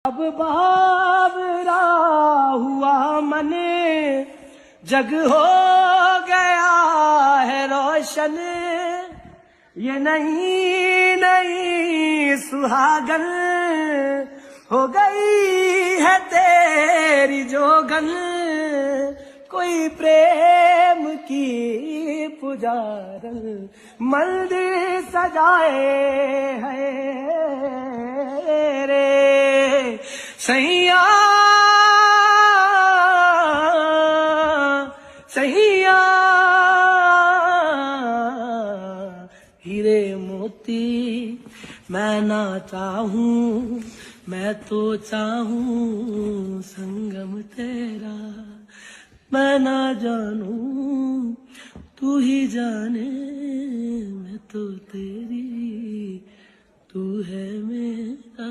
अब बावरा हुआ मन, जग हो गया है रोशन। ये नई नई सुहागन हो गई है तेरी जोगन। कोई प्रेम की पुजारन मंदिर सजाए है रे सैया सैया। हीरे मोती मैं ना चाहूं, मैं तो चाहूं संगम तेरा। मैं ना जानूं तू ही जाने, मैं तो तेरी तू है मेरा।